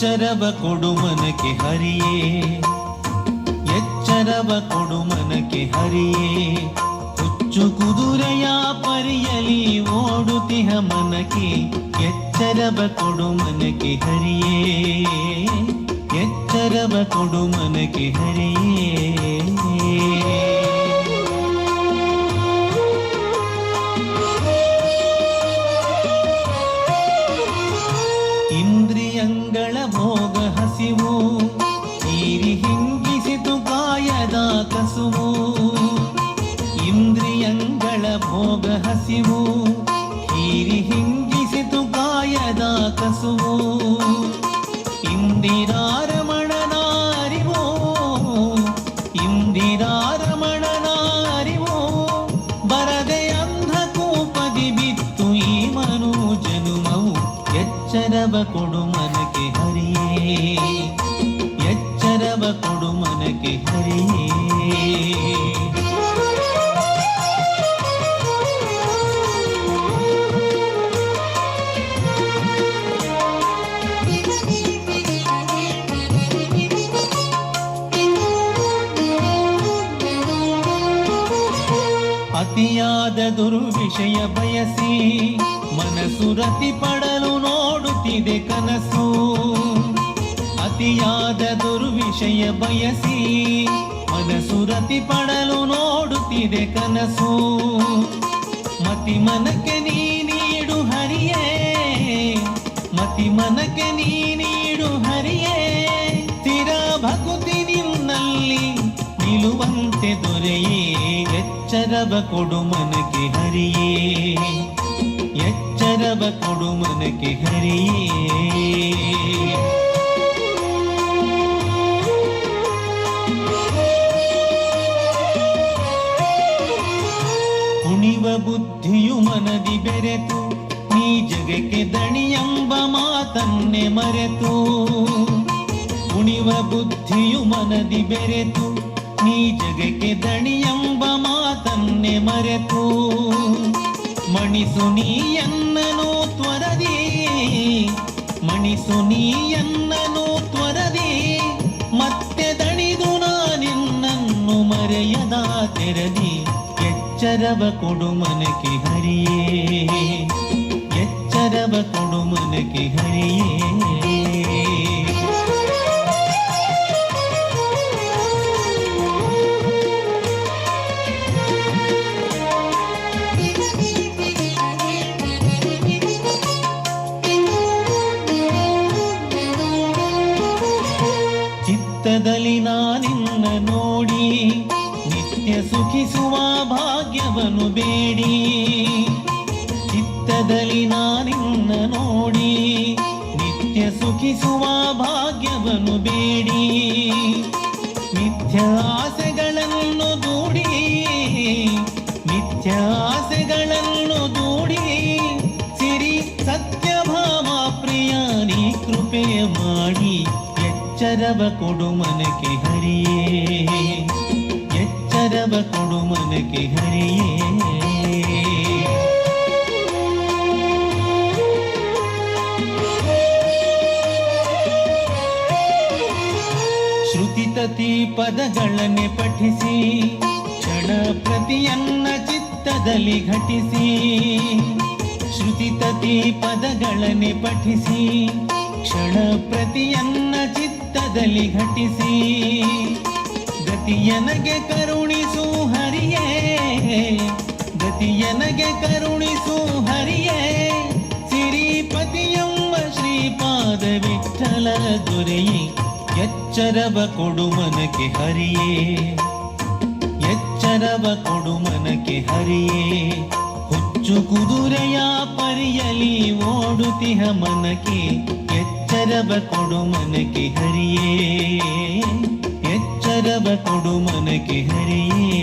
ಎಚ್ಚರವ ಕೊಡು ಮನಕ್ಕೆ ಹರಿಯೇ, ಎಚ್ಚರವ ಕೊಡು ಮನಕ್ಕೆ ಹರಿಯೇ. ಹುಚ್ಚು ಕುದುರೆಯ ಪರಿಯಲಿ ಓಡುತ್ತಿಹ ಮನಕ್ಕೆ ಎಚ್ಚರವ ಕೊಡು ಮನಕ್ಕೆ ಹರಿಯೇ, ಎಚ್ಚರವ ಕೊಡು ಮನಕ್ಕೆ ಹರಿಯೇ. ಇಂದ್ರಿಯಂಗಳ ಭೋಗ ಹಸಿವು ಹೀರಿ ಹಿಂಗಿಸಿತು ಕಾಯದ ಕಸುವು. ಇಂದ್ರಿಯಂಗಳ ಭೋಗ ಹಸಿವು ಹೀರಿ ಹಿಂಗಿಸಿತು ಕಾಯದ ಕಸುವು. ಇಂದಿರಾರಮಣನ ಅರಿವೋ, ಇಂದಿರಾರಮಣನ ಅರಿವೋ, ಬರದೆ ಅಂಧಕೂಪದಿ ಬಿತ್ತು ಈ ಮನು ಜನುಮವು. ಎಚ್ಚರವ ಕೊಡು ಮನಕ್ಕೆ ಹರಿಯೇ, ಎಚ್ಚರವ ಕೊಡು ಮನಕ್ಕೆ ಹರಿಯೇ. ಅತಿಯಾದ ದುರ್ವಿಷಯ ಬಯಸಿ ಮನಸ್ಸು ರತಿ ಪಡಲು ನೋಡುತ್ತಿದೆ ಕನಸು. ಅತಿಯಾದ ದುರ್ವಿಷಯ ಬಯಸಿ ಮನಸ್ಸು ರತಿ ಪಡಲು ನೋಡುತ್ತಿದೆ ಕನಸು. ಮತಿ ಮನಕ್ಕೆ ನೀ ನೀಡು ಹರಿಯೇ, ಮತಿ ಮನಕ್ಕೆ ನೀ ನೀಡು ಹರಿಯೇ. ಸ್ಥಿರ ಭಕುತಿ ನಿನ್ನಲ್ಲಿ ನಿಲ್ಲುವಂತೆ ದೊರೆಯೇ. ಎಚ್ಚರವ ಕೊಡು ಮನಕ್ಕೆ ಹರಿಯೇ, ಎಚ್ಚರವ ಕೊಡು ಮನಕ್ಕೆ ಹರಿಯೇ. ಕುಣಿವ ಬುದ್ಧಿಯು ಮನದಿ ಬೆರೆತು ನೀ ಜಗಕ್ಕೆ ದಣಿಯೆಂಬ ಮಾತನ್ನೇ ಮರೆತು. ಕುಣಿವ ಬುದ್ಧಿಯು ಮನದಿ ಬೆರೆತು ನೀ ಜಗಕ್ಕೆ ದಣಿಯೆಂಬ ಮಾತನ್ನೇ ಮರೆತು. ಮಣಿಸು ನೀಯನ್ನನು ತ್ವರದಿ, ಮಣಿಸು ನೀಯನ್ನನು ತ್ವರದಿ. ಮತ್ತೆ ದಣಿದು ನಾನಿನ್ನನ್ನು ಮರೆಯದ ತೆರದಿ. ಎಚ್ಚರವ ಕೊಡು ಮನಕ್ಕೆ ಹರಿಯೇ, ಎಚ್ಚರವ ಕೊಡು ಮನಕ್ಕೆ ಹರಿಯೇ. ಚಿತ್ತದಲ್ಲಿ ನಾನಿನ್ನ ನೋಡಿ ನಿತ್ಯ ಸುಖಿಸುವ ಭಾಗ್ಯವನ್ನು ಬೇಡಿ. ಚಿತ್ತದಲ್ಲಿ ನಾನಿನ್ನ ನೋಡಿ ನಿತ್ಯ ಸುಖಿಸುವ ಭಾಗ್ಯವನ್ನು ಬೇಡಿ. ಮಿಥ್ಯ ಆಸೆಗಳನ್ನು ದೂಡಿ, ಮಿಥ್ಯ ಆಸೆಗಳನ್ನು ದೂಡಿ. ಸಿರಿ ಸತ್ಯಭಾಮ ಪ್ರಿಯ ನೀ ಕೃಪೆ ಮಾಡಿ. ಎಚ್ಚರವ ಕೊಡು ಮನಕ್ಕೆ ಹರಿಯೇ, ಎಚ್ಚರವ ಕೊಡು ಮನಕ್ಕೆ ಹರಿಯೇ. ಶ್ರುತಿತತಿ ಪದಗಳನ್ನೇ ಪಠಿಸಿ ಕ್ಷಣ ಪ್ರತಿಯನ್ನ ಚಿತ್ತದಲ್ಲಿ ಘಟಿಸಿ. ಶ್ರುತಿತತಿ ಪದಗಳನ್ನೇ ಪಠಿಸಿ ಕ್ಷಣ ಪ್ರತಿಯನ್ನ ಚಿತ್ತದಲ್ಲಿ ಘಟಿಸಿ. ಗತಿಯನಗೆ ಕರುಣಿಸು ಹರಿಯೇ, ಗತಿಯನಗೆ ಕರುಣಿಸು ಹರಿಯೇ. ಸಿರಿಪತಿಯಮ್ಮ ಶ್ರೀಪಾದ ವಿಠಲ ದೊರೆಯೇ. ಎಚ್ಚರವ ಕೊಡು ಮನಕ್ಕೆ ಹರಿಯೇ, ಎಚ್ಚರವ ಕೊಡು ಮನಕ್ಕೆ ಹರಿಯೇ. ಹುಚ್ಚು ಕುದುರೆಯ ಪರಿಯಲಿ ಓಡುತ್ತಿಹ ಮನಕ್ಕೆ ಎಚ್ಚರವ ಕೊಡು ಮನಕ್ಕೆ ಹರಿಯೇ, ಎಚ್ಚರವ ಕೊಡು ಮನಕ್ಕೆ ಹರಿಯೇ.